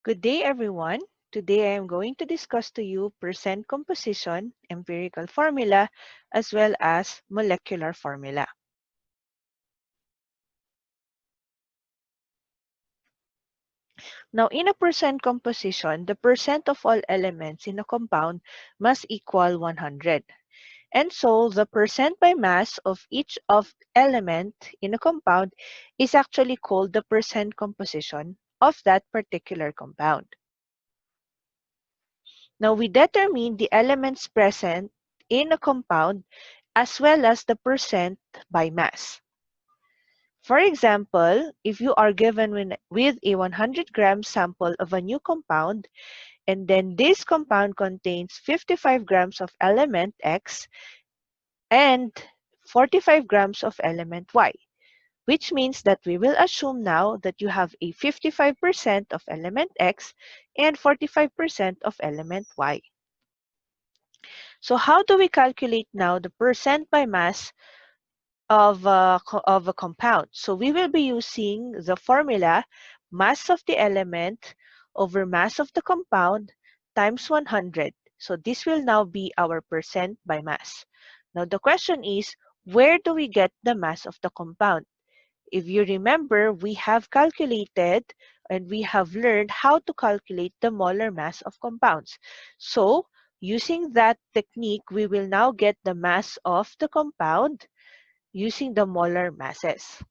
Good day, everyone. Today I am going to discuss to you percent composition, empirical formula, as well as molecular formula. Now, in a percent composition, the percent of all elements in a compound must equal 100. And so, the percent by mass of each of element in a compound is actually called the percent composition of that particular compound. Now, we determine the elements present in a compound as well as the percent by mass. For example, if you are given with a 100-gram sample of a new compound, and then this compound contains 55 grams of element X and 45 grams of element Y, which means that we will assume now that you have a 55% of element X and 45% of element Y. So how do we calculate now the percent by mass of a compound? So we will be using the formula mass of the element over mass of the compound times 100. So this will now be our percent by mass. Now the question is, where do we get the mass of the compound? If you remember, we have calculated and we have learned how to calculate the molar mass of compounds. So using that technique, we will now get the mass of the compound using the molar masses.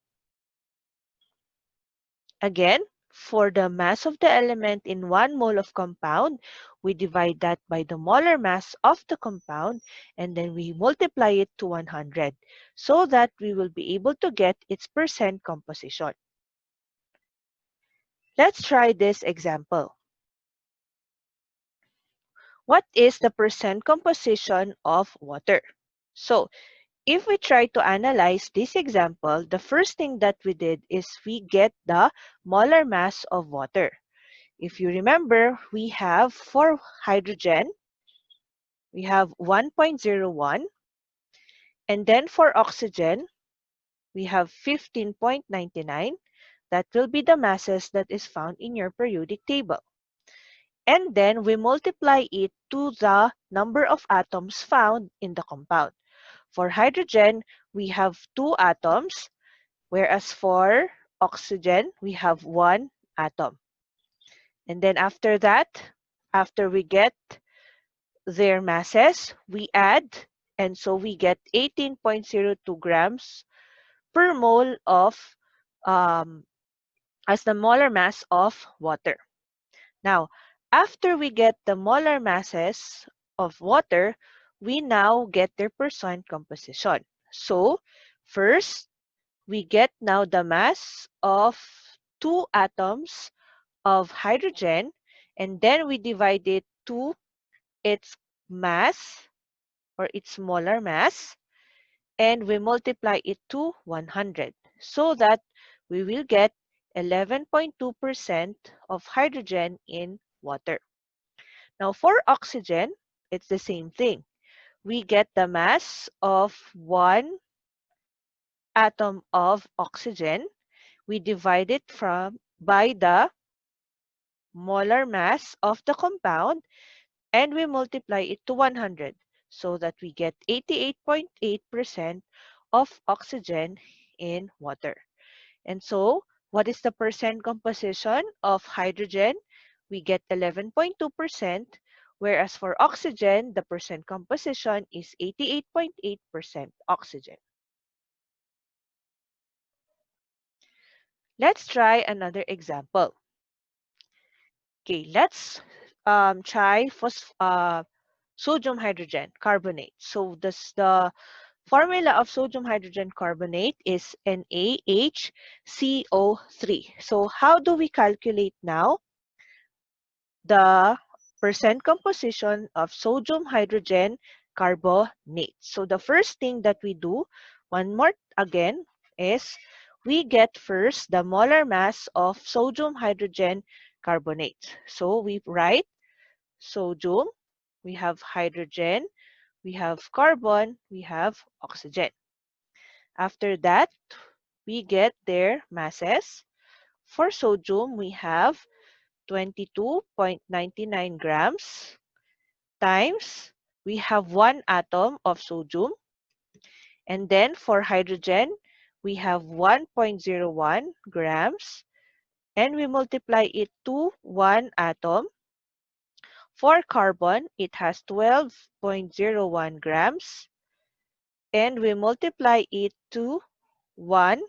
Again, for the mass of the element in 1 mole of compound, we divide that by the molar mass of the compound and then we multiply it to 100 so that we will be able to get its percent composition. Let's try this example. What is the percent composition of water? So, if we try to analyze this example, the first thing that we did is we get the molar mass of water. If you remember, we have for hydrogen, we have 1.01, and then for oxygen, we have 15.99. That will be the masses that is found in your periodic table. And then we multiply it to the number of atoms found in the compound. For hydrogen, we have 2 atoms, whereas for oxygen, we have 1 atom. And then after that, after we get their masses, we add, and so we get 18.02 grams per mole of as the molar mass of water. Now, after we get the molar masses of water, we now get their percent composition. So, first, we get now the mass of 2 atoms of hydrogen, and then we divide it to its mass or its molar mass, and we multiply it to 100 so that we will get 11.2% of hydrogen in water. Now for oxygen, it's the same thing. We get the mass of 1 atom of oxygen. We divide it by the molar mass of the compound and we multiply it to 100 so that we get 88.8% of oxygen in water. And so, what is the percent composition of hydrogen? We get 11.2%, whereas for oxygen, the percent composition is 88.8% oxygen. Let's try another example. Okay, let's try sodium hydrogen carbonate. So the formula of sodium hydrogen carbonate is NaHCO3. So how do we calculate now the percent composition of sodium hydrogen carbonate? So the first thing that we do, one more again, is we get first the molar mass of sodium hydrogen carbonate. So we write sodium, we have hydrogen, we have carbon, we have oxygen. After that, we get their masses. For sodium, we have 22.99 grams times we have 1 atom of sodium. And then for hydrogen, we have 1.01 grams. And we multiply it to 1 atom. For carbon, it has 12.01 grams. And we multiply it to 1.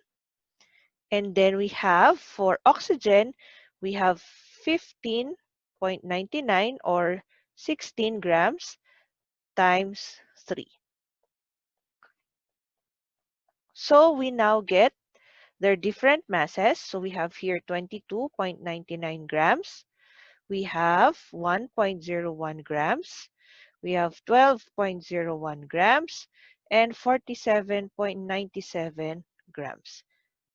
And then we have, for oxygen, we have 15.99 or 16 grams times 3. So we now get their different masses. So we have here 22.99 grams. We have 1.01 grams. We have 12.01 grams and 47.97 grams.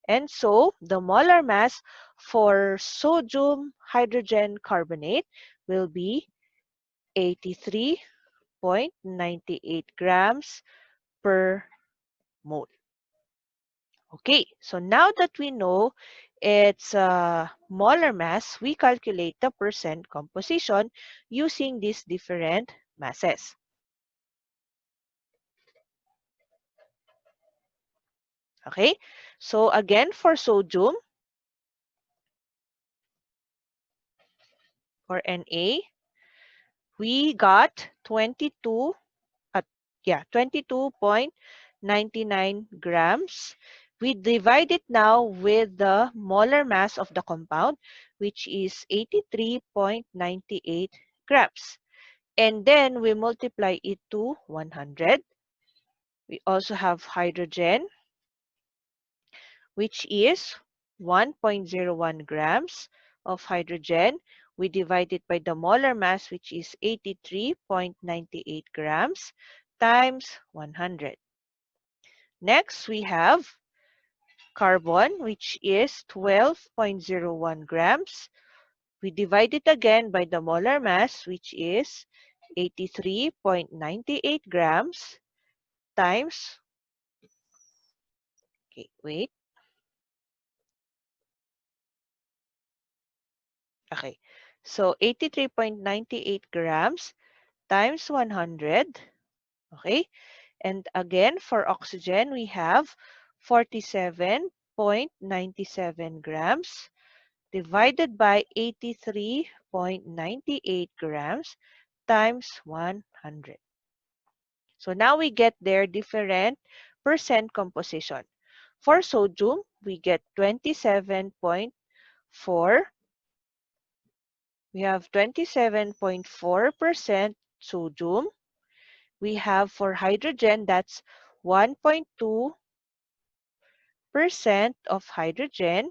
And so the molar mass for sodium hydrogen carbonate will be 83.98 grams per mole. Okay, so now that we know its molar mass, we calculate the percent composition using these different masses. Okay, so again for sodium or Na, we got 22.99 grams. We divide it now with the molar mass of the compound, which is 83.98 grams. And then we multiply it to 100. We also have hydrogen, which is 1.01 grams of hydrogen. We divide it by the molar mass, which is 83.98 grams times 100. Next, we have carbon, which is 12.01 grams. We divide it again by the molar mass, which is 83.98 grams times, okay, wait, okay. So 83.98 grams times 100, okay? And again, for oxygen, we have 47.97 grams divided by 83.98 grams times 100. So now we get their different percent composition. For sodium, we get 27.4. We have 27.4% sodium. We have for hydrogen, that's 1.2% of hydrogen.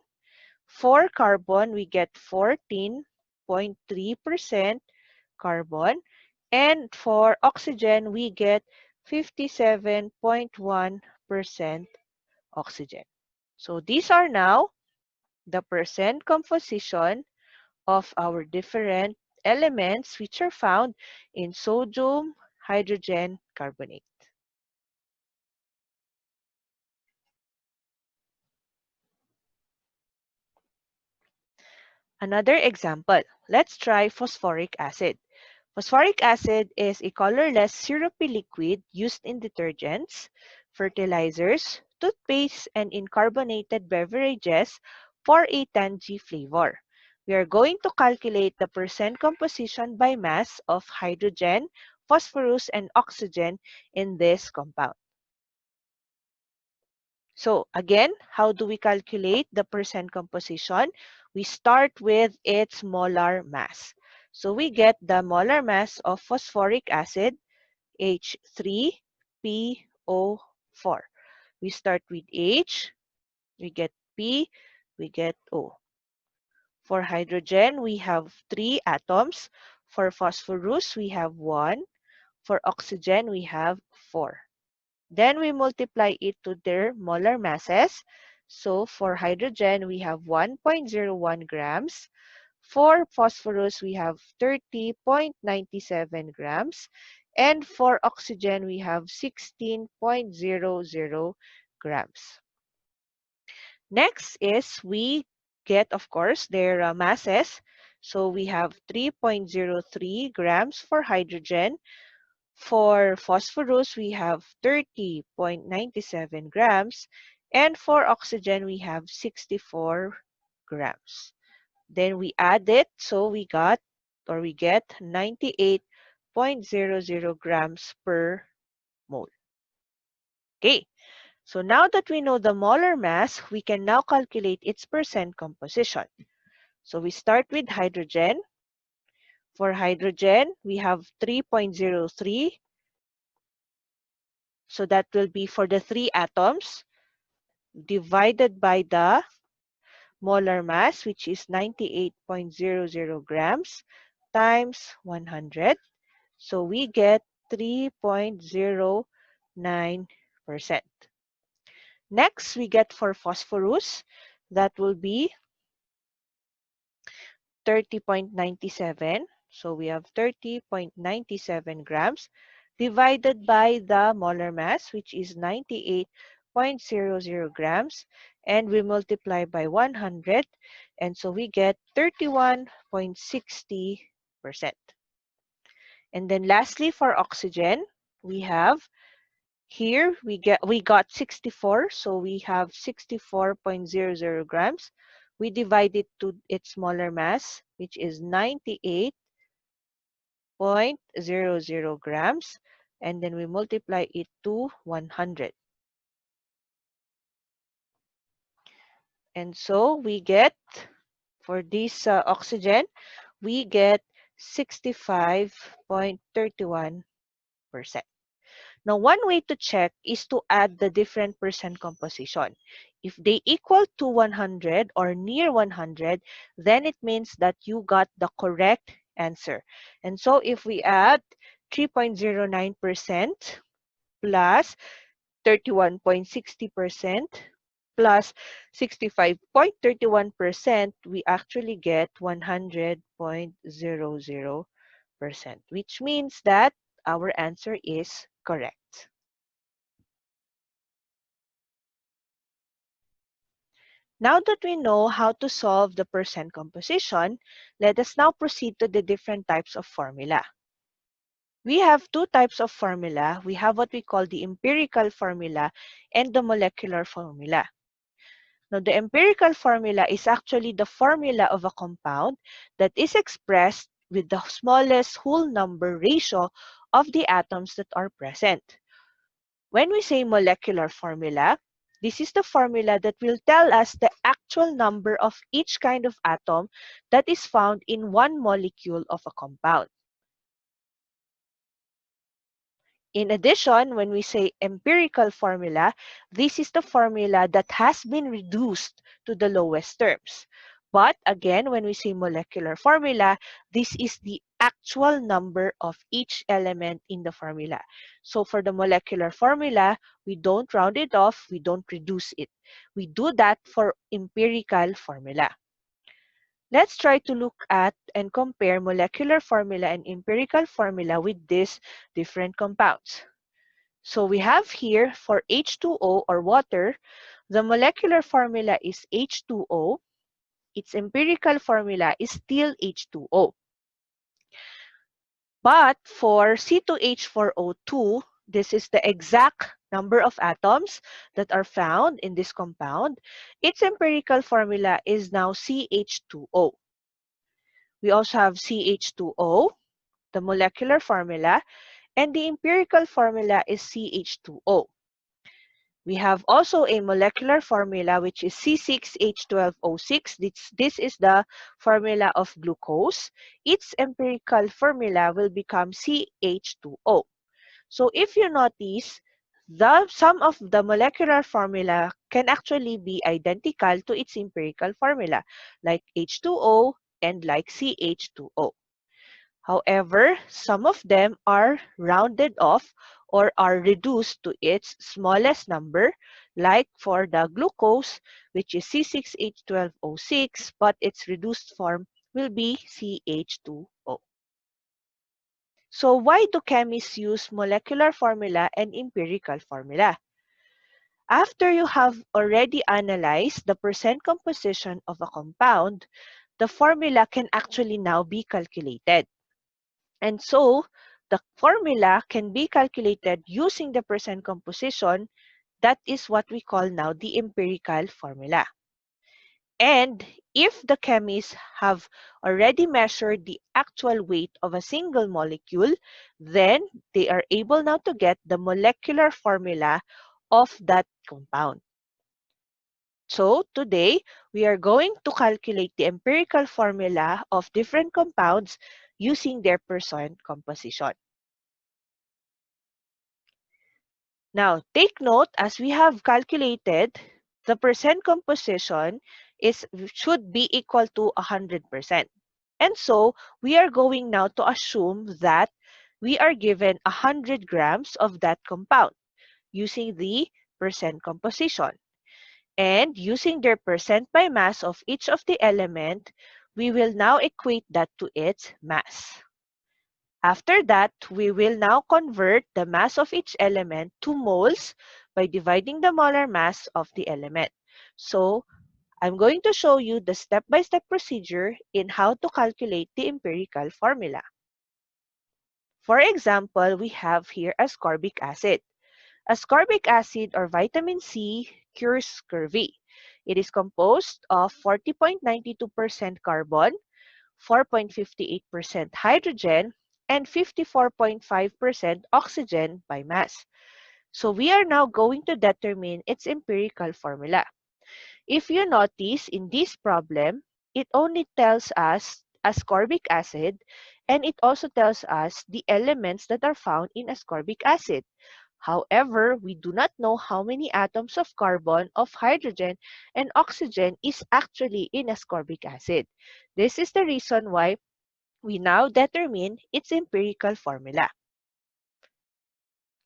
For carbon, we get 14.3% carbon. And for oxygen, we get 57.1% oxygen. So these are now the percent composition of our different elements which are found in sodium hydrogen carbonate. Another example, let's try phosphoric acid. Phosphoric acid is a colorless syrupy liquid used in detergents, fertilizers, toothpaste, and in carbonated beverages for a tangy flavor. We are going to calculate the percent composition by mass of hydrogen, phosphorus, and oxygen in this compound. So again, how do we calculate the percent composition? We start with its molar mass. So we get the molar mass of phosphoric acid, H3PO4. We start with H, we get P, we get O. For hydrogen, we have 3 atoms. For phosphorus, we have 1. For oxygen, we have 4. Then we multiply it to their molar masses. So for hydrogen, we have 1.01 grams. For phosphorus, we have 30.97 grams. And for oxygen, we have 16.00 grams. Next is we get, of course, their masses. So we have 3.03 grams for hydrogen. For phosphorus, we have 30.97 grams. And for oxygen, we have 64 grams. Then we add it, so we get 98.00 grams per mole. Okay, so now that we know the molar mass, we can now calculate its percent composition. So we start with hydrogen. For hydrogen, we have 3.03. So that will be for the 3 atoms divided by the molar mass, which is 98.00 grams times 100. So we get 3.09%. Next, we get for phosphorus, that will be 30.97. So we have 30.97 grams divided by the molar mass, which is 98.00 grams, and we multiply by 100, and so we get 31.60%. And then lastly, for oxygen, we have here we got 64, so we have 64.00 grams. We divide it to its molar mass, which is 98.00 grams, and then we multiply it to 100. And so we get, for this oxygen, we get 65.31%. Now, one way to check is to add the different percent composition. If they equal to 100 or near 100, then it means that you got the correct answer. And so if we add 3.09% plus 31.60% plus 65.31%, we actually get 100.00%, which means that our answer is correct. Now that we know how to solve the percent composition, let us now proceed to the different types of formula. We have two types of formula. We have what we call the empirical formula and the molecular formula. Now, the empirical formula is actually the formula of a compound that is expressed with the smallest whole number ratio of the atoms that are present. When we say molecular formula, this is the formula that will tell us the actual number of each kind of atom that is found in one molecule of a compound. In addition, when we say empirical formula, this is the formula that has been reduced to the lowest terms. But again, when we say molecular formula, this is the actual number of each element in the formula. So for the molecular formula, we don't round it off, we don't reduce it. We do that for empirical formula. Let's try to look at and compare molecular formula and empirical formula with these different compounds. So we have here for H2O or water, the molecular formula is H2O. Its empirical formula is still H2O. But for C2H4O2, this is the exact number of atoms that are found in this compound. Its empirical formula is now CH2O. We also have CH2O, the molecular formula, and the empirical formula is CH2O. We have also a molecular formula which is C6H12O6. This is the formula of glucose. Its empirical formula will become CH2O. So if you notice, some of the molecular formula can actually be identical to its empirical formula, like H2O and like CH2O. However, some of them are rounded off or are reduced to its smallest number, like for the glucose, which is C6H12O6, but its reduced form will be CH2O. So why do chemists use molecular formula and empirical formula? After you have already analyzed the percent composition of a compound, the formula can actually now be calculated. And so, the formula can be calculated using the percent composition. That is what we call now the empirical formula. And if the chemists have already measured the actual weight of a single molecule, then they are able now to get the molecular formula of that compound. So today, we are going to calculate the empirical formula of different compounds using their percent composition. Now, take note, as we have calculated, the percent composition should be equal to 100%. And so, we are going now to assume that we are given 100 grams of that compound using the percent composition. And using their percent by mass of each of the element, we will now equate that to its mass. After that, we will now convert the mass of each element to moles by dividing the molar mass of the element. So, I'm going to show you the step-by-step procedure in how to calculate the empirical formula. For example, we have here ascorbic acid. Ascorbic acid or vitamin C cures scurvy. It is composed of 40.92% carbon, 4.58% hydrogen, and 54.5% oxygen by mass. So we are now going to determine its empirical formula. If you notice in this problem, it only tells us ascorbic acid, and it also tells us the elements that are found in ascorbic acid. However, we do not know how many atoms of carbon, of hydrogen, and oxygen is actually in ascorbic acid. This is the reason why we now determine its empirical formula.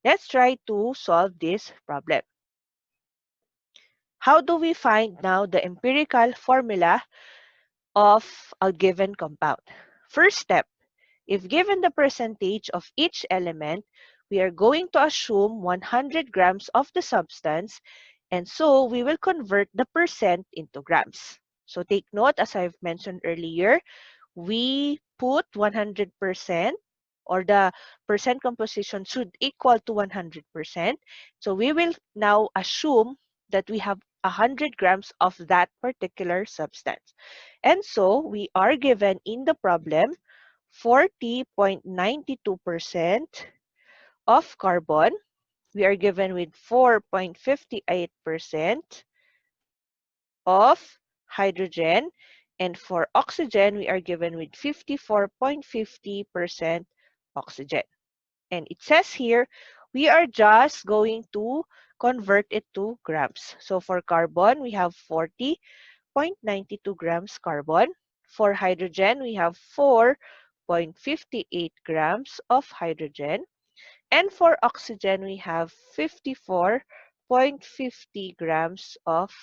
Let's try to solve this problem. How do we find now the empirical formula of a given compound? First step, if given the percentage of each element, we are going to assume 100 grams of the substance, and so we will convert the percent into grams. So take note, as I've mentioned earlier, we put 100%, or the percent composition should equal to 100%. So we will now assume that we have 100 grams of that particular substance. And so we are given in the problem 40.92% of carbon. We are given with 4.58% of hydrogen, and for oxygen, we are given with 54.50% oxygen. And it says here, we are just going to convert it to grams. So for carbon, we have 40.92 grams carbon. For hydrogen, we have 4.58 grams of hydrogen. And for oxygen, we have 54.50 grams of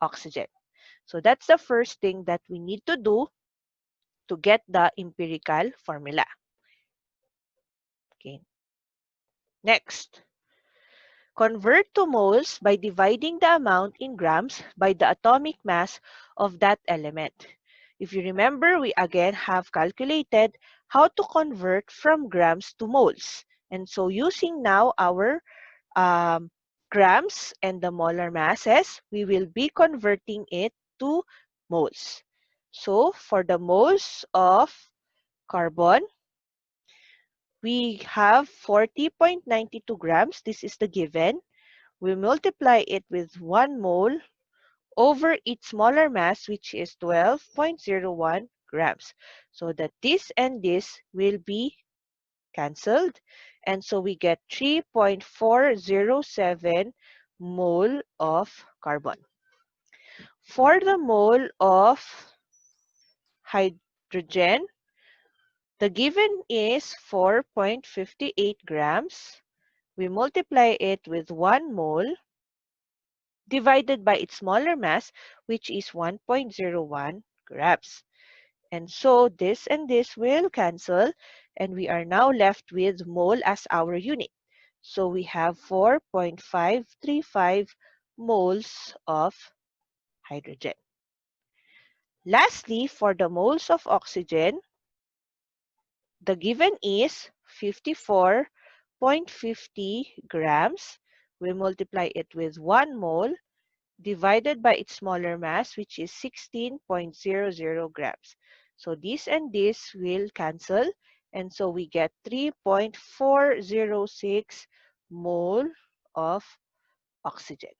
oxygen. So that's the first thing that we need to do to get the empirical formula. Okay. Next, convert to moles by dividing the amount in grams by the atomic mass of that element. If you remember, we again have calculated how to convert from grams to moles. And so using now our grams and the molar masses, we will be converting it to moles. So for the moles of carbon, we have 40.92 grams. This is the given. We multiply it with 1 mole over its molar mass, which is 12.01 grams. So that this and this will be cancelled. And so we get 3.407 mole of carbon. For the mole of hydrogen, the given is 4.58 grams. We multiply it with 1 mole divided by its molar mass, which is 1.01 grams. And so this and this will cancel, and we are now left with mole as our unit. So we have 4.535 moles of hydrogen. Lastly, for the moles of oxygen, the given is 54.50 grams. We multiply it with 1 mole divided by its smaller mass, which is 16.00 grams. So this and this will cancel, and so we get 3.406 mole of oxygen.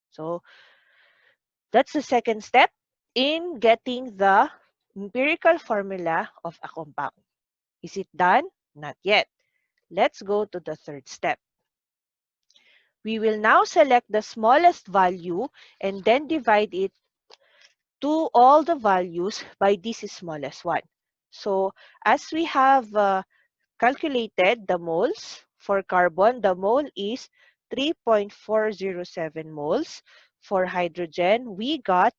So that's the second step in getting the empirical formula of a compound. Is it done? Not yet. Let's go to the third step. We will now select the smallest value and then divide it to all the values by this smallest one. So as we have calculated the moles, for carbon, the mole is 3.407 moles. For hydrogen, we got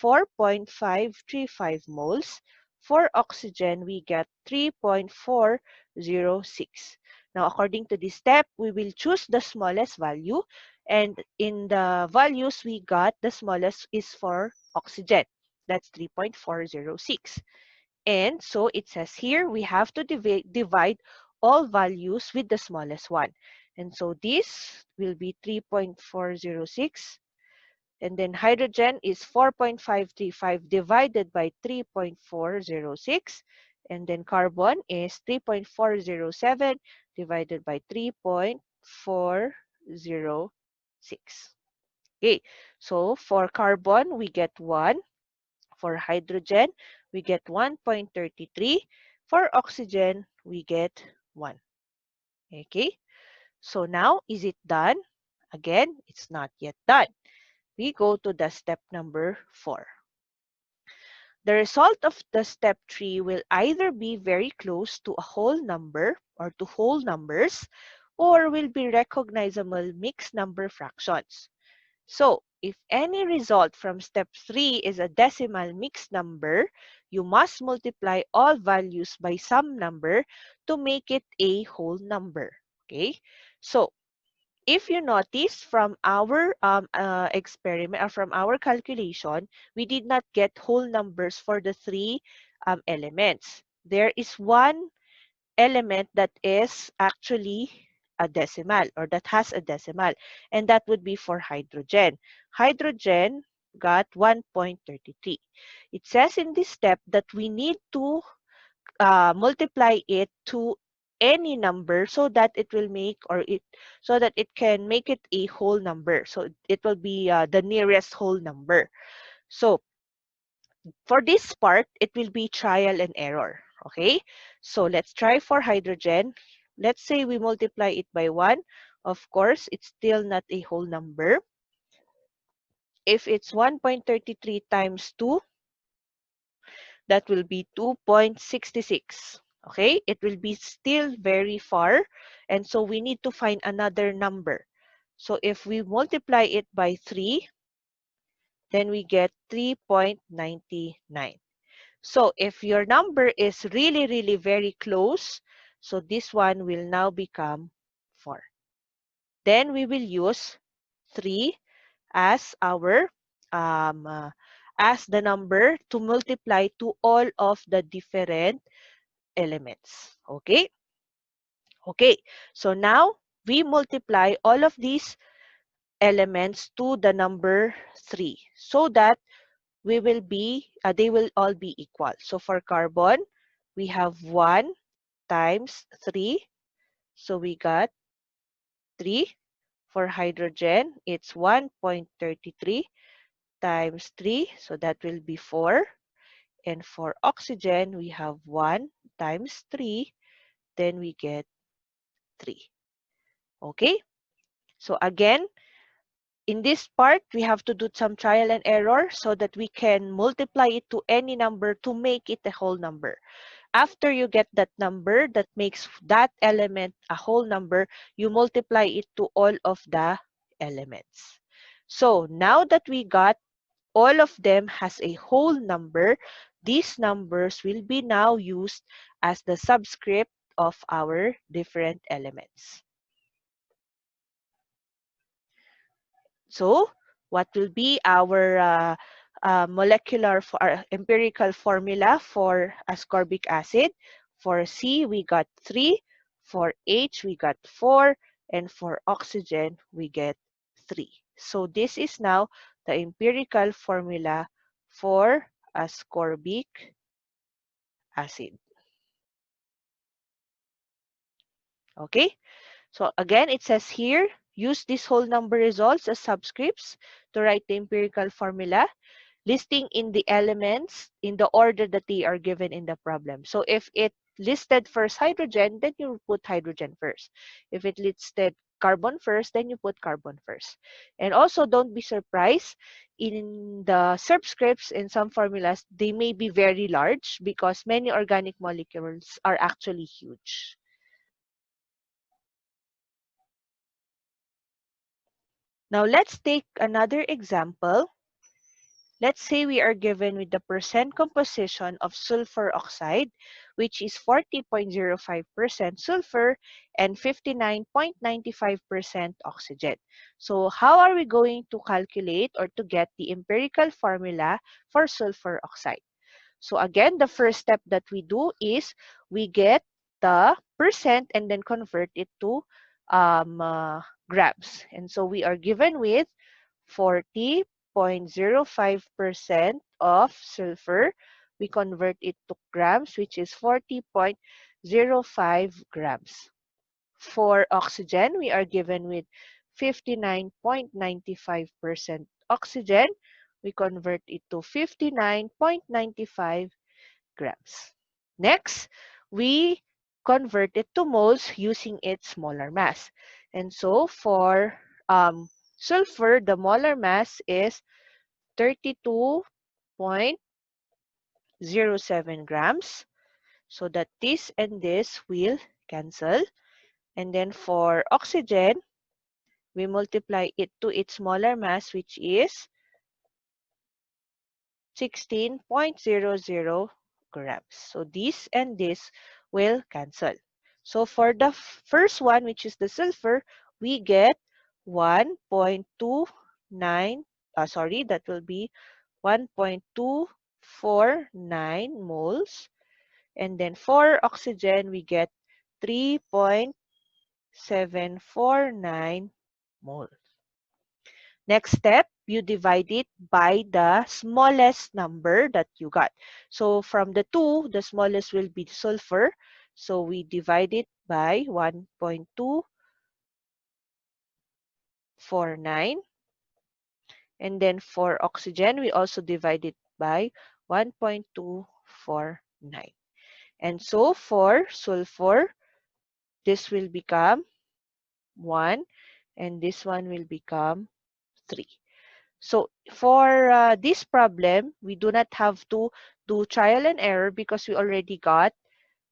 4.535 moles. For oxygen, we get 3.406. Now, according to this step, we will choose the smallest value. And in the values we got, the smallest is for oxygen. That's 3.406. And so it says here, we have to divide all values with the smallest one. And so this will be 3.406. And then hydrogen is 4.535 divided by 3.406. And then carbon is 3.407 divided by 3.406. Okay, so for carbon, we get 1. For hydrogen, we get 1.33. For oxygen, we get 1. Okay, so now is it done? Again, it's not yet done. We go to the step number 4. The result of the step 3 will either be very close to a whole number or to whole numbers, or will be recognizable mixed number fractions. So, if any result from step 3 is a decimal mixed number, you must multiply all values by some number to make it a whole number. Okay? So, if you notice from our experiment or from our calculation, we did not get whole numbers for the 3 elements. There is one element that is actually a decimal or that has a decimal, and that would be for hydrogen. Hydrogen got 1.33. It says in this step that we need to multiply it to any number so that it will make so that it can make it a whole number. So it will be the nearest whole number. So for this part, it will be trial and error. Okay, so let's try for hydrogen. Let's say we multiply it by 1. Of course, it's still not a whole number. If it's 1.33 times 2, that will be 2.66. Okay, it will be still very far. And so we need to find another number. So if we multiply it by 3, then we get 3.99. So if your number is really, really very close, so this one will now become 4. Then we will use 3 as our as the number to multiply to all of the different elements. Okay? Okay. So now we multiply all of these elements to the number 3 so that they will all be equal. So for carbon, we have 1 times 3. So we got 3. For hydrogen, it's 1.33 times 3. So that will be 4. And for oxygen, we have 1 times 3. Then we get 3. Okay? So again, in this part, we have to do some trial and error so that we can multiply it to any number to make it a whole number. After you get that number that makes that element a whole number, you multiply it to all of the elements. So now that we got all of them has a whole number, these numbers will be now used as the subscript of our different elements. So what will be our empirical formula for ascorbic acid. For C, we got 3. For H, we got 4. And for oxygen, we get 3. So this is now the empirical formula for ascorbic acid. Okay, so again, it says here, use these whole number results as subscripts to write the empirical formula, listing in the elements in the order that they are given in the problem. So if it listed first hydrogen, then you put hydrogen first. If it listed carbon first, then you put carbon first. And also, don't be surprised, in the subscripts in some formulas, they may be very large because many organic molecules are actually huge. Now let's take another example. Let's say we are given with the percent composition of sulfur oxide, which is 40.05% sulfur and 59.95% oxygen. So how are we going to calculate or to get the empirical formula for sulfur oxide? So again, the first step that we do is we get the percent and then convert it to grams. And so we are given with 40.05% of sulfur. We convert it to grams, which is 40.05 grams. For oxygen, we are given with 59.95% oxygen. We convert it to 59.95 grams. Next, we convert it to moles using its molar mass. And so for sulfur, the molar mass is 32.07 grams. So that this and this will cancel. And then for oxygen, we multiply it to its molar mass, which is 16.00 grams. So this and this will cancel. So for the first one, which is the sulfur, we get 1.29, that will be 1.249 moles. And then for oxygen, we get 3.749 moles. Next step, you divide it by the smallest number that you got. So from the 2, the smallest will be sulfur. So we divide it by 1.249. And then for oxygen, we also divide it by 1.249. And so for sulfur, this will become 1, and this one will become 3. So for this problem, we do not have to do trial and error because we already got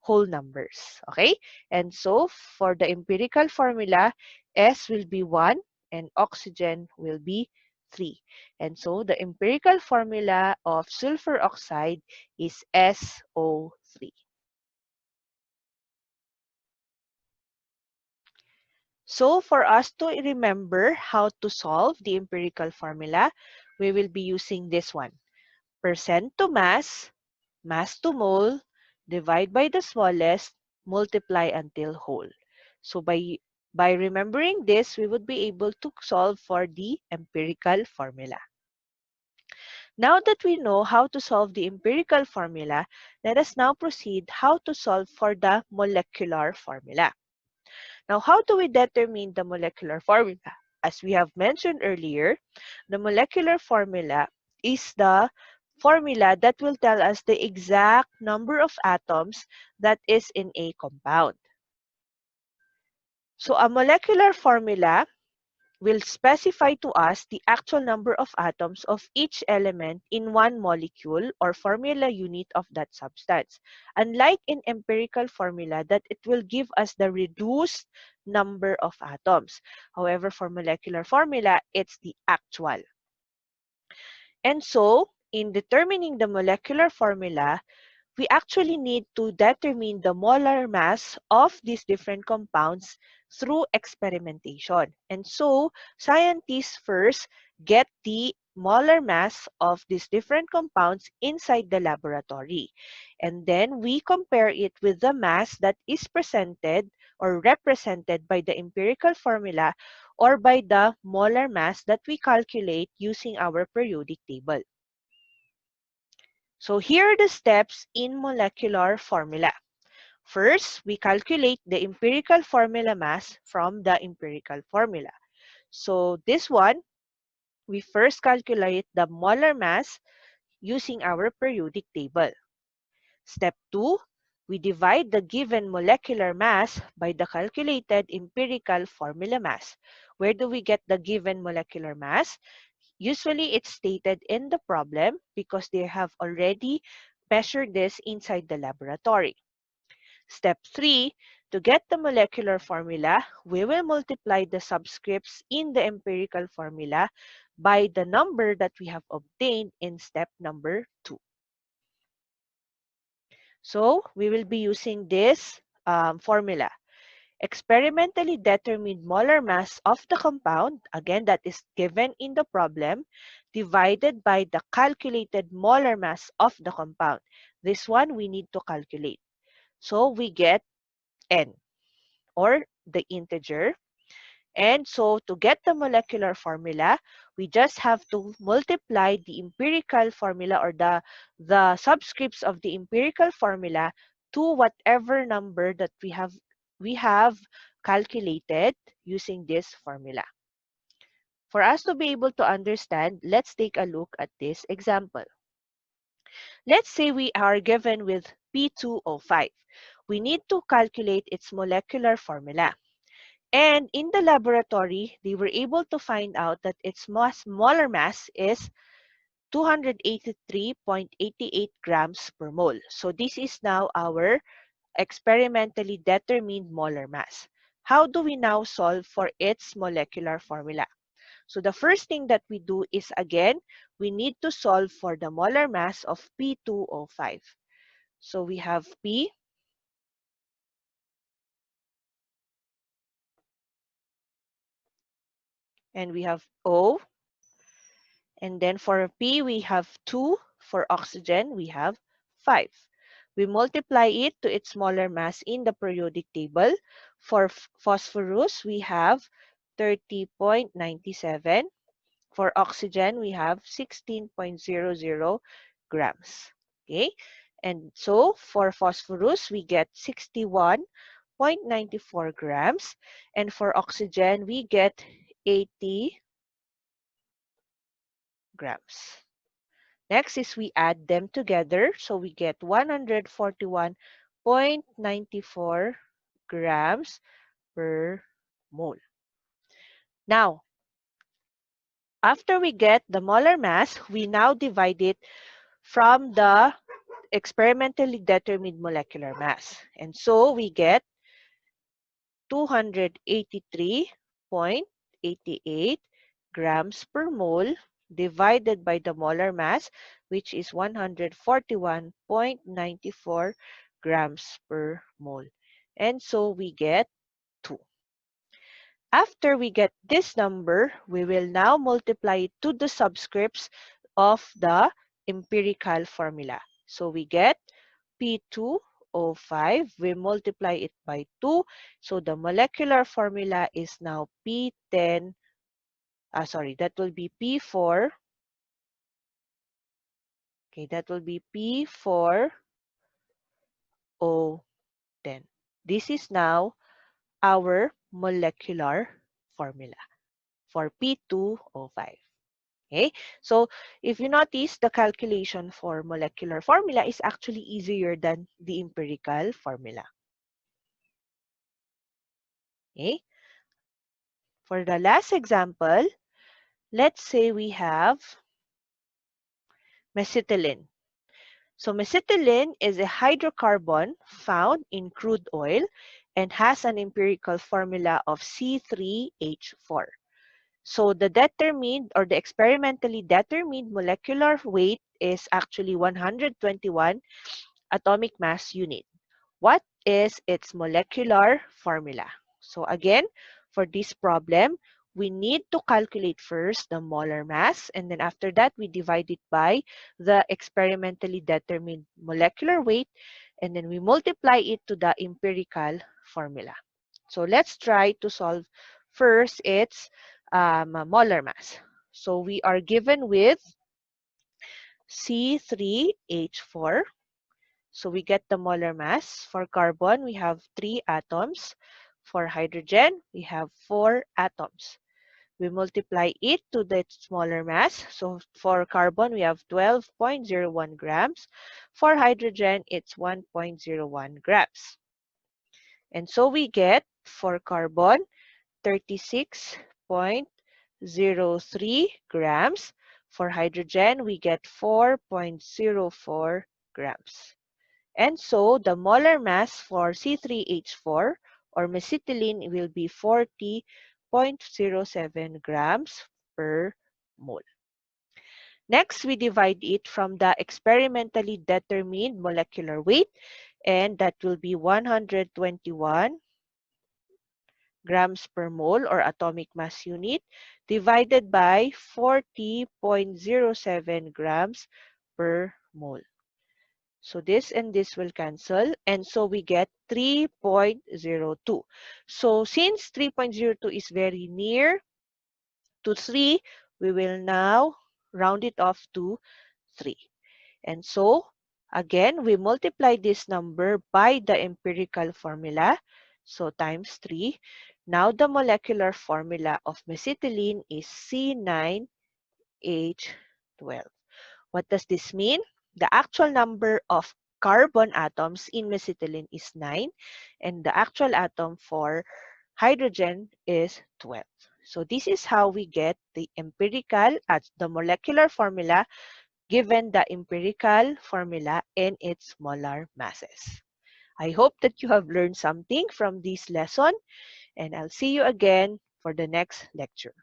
whole numbers. Okay? And so for the empirical formula, S will be 1 and oxygen will be 3. And so the empirical formula of sulfur oxide is SO3. So for us to remember how to solve the empirical formula, we will be using this one. Percent to mass, mass to mole, divide by the smallest, multiply until whole. So by remembering this, we would be able to solve for the empirical formula. Now that we know how to solve the empirical formula, let us now proceed how to solve for the molecular formula. Now, how do we determine the molecular formula? As we have mentioned earlier, the molecular formula is the formula that will tell us the exact number of atoms that is in a compound. So a molecular formula will specify to us the actual number of atoms of each element in one molecule or formula unit of that substance. Unlike in empirical formula that it will give us the reduced number of atoms. However, for molecular formula, it's the actual. And so, in determining the molecular formula, we actually need to determine the molar mass of these different compounds through experimentation. And so, scientists first get the molar mass of these different compounds inside the laboratory. And then we compare it with the mass that is presented or represented by the empirical formula or by the molar mass that we calculate using our periodic table. So here are the steps in molecular formula. First, we calculate the empirical formula mass from the empirical formula. So this one, we first calculate the molar mass using our periodic table. Step 2, we divide the given molecular mass by the calculated empirical formula mass. Where do we get the given molecular mass? Usually it's stated in the problem because they have already measured this inside the laboratory. Step 3, to get the molecular formula, we will multiply the subscripts in the empirical formula by the number that we have obtained in step number 2. So we will be using this formula. Experimentally determined molar mass of the compound, again that is given in the problem, divided by the calculated molar mass of the compound. This one we need to calculate. So we get N, or the integer. And so to get the molecular formula, we just have to multiply the empirical formula or the subscripts of the empirical formula to whatever number that we have calculated using this formula. For us to be able to understand, let's take a look at this example. Let's say we are given with P2O5. We need to calculate its molecular formula. And in the laboratory, they were able to find out that its molar mass is 283.88 grams per mole. So this is now our experimentally determined molar mass. How do we now solve for its molecular formula? So the first thing that we do is, again, we need to solve for the molar mass of P2O5. So we have P, and we have O, and then for P, we have 2. For oxygen, we have 5. We multiply it to its molar mass in the periodic table. For phosphorus, we have 30.97. For oxygen, we have 16.00 grams. Okay? And so, for phosphorus, we get 61.94 grams. And for oxygen, we get 80 grams. Next is we add them together. So we get 141.94 grams per mole. Now, after we get the molar mass, we now divide it from the experimentally determined molecular mass. And so we get 283.88 grams per mole divided by the molar mass, which is 141.94 grams per mole. And so we get 2. After we get this number, we will now multiply it to the subscripts of the empirical formula. So we get P2O5, we multiply it by 2. So the molecular formula is now P10, that will be P4. Okay, that will be P4O10. This is now our molecular formula for P2O5. Okay, so if you notice, the calculation for molecular formula is actually easier than the empirical formula. Okay, for the last example, let's say we have mesitylene. So mesitylene is a hydrocarbon found in crude oil and has an empirical formula of C3H4. So the determined or the experimentally determined molecular weight is actually 121 atomic mass unit. What is its molecular formula? So again, for this problem, we need to calculate first the molar mass, and then after that, we divide it by the experimentally determined molecular weight, and then we multiply it to the empirical formula. So let's try to solve first its molar mass. So we are given with C3H4. So we get the molar mass. For carbon, we have 3 atoms. For hydrogen, we have 4 atoms. We multiply it to the smaller mass. So for carbon, we have 12.01 grams. For hydrogen, it's 1.01 grams. And so we get, for carbon, 36.03 grams. For hydrogen, we get 4.04 grams. And so the molar mass for C3H4 or mesitylene will be 40.07 grams per mole. Next, we divide it from the experimentally determined molecular weight, and that will be 121 grams per mole or atomic mass unit divided by 40.07 grams per mole. So this and this will cancel, and so we get 3.02. So since 3.02 is very near to 3, we will now round it off to 3. And so, again, we multiply this number by the empirical formula, so times 3. Now the molecular formula of mesitylene is C9H12. What does this mean? The actual number of carbon atoms in mesitylene is 9, and the actual atom for hydrogen is 12. So this is how we get the empirical at the molecular formula given the empirical formula and its molar masses. I hope that you have learned something from this lesson, and I'll see you again for the next lecture.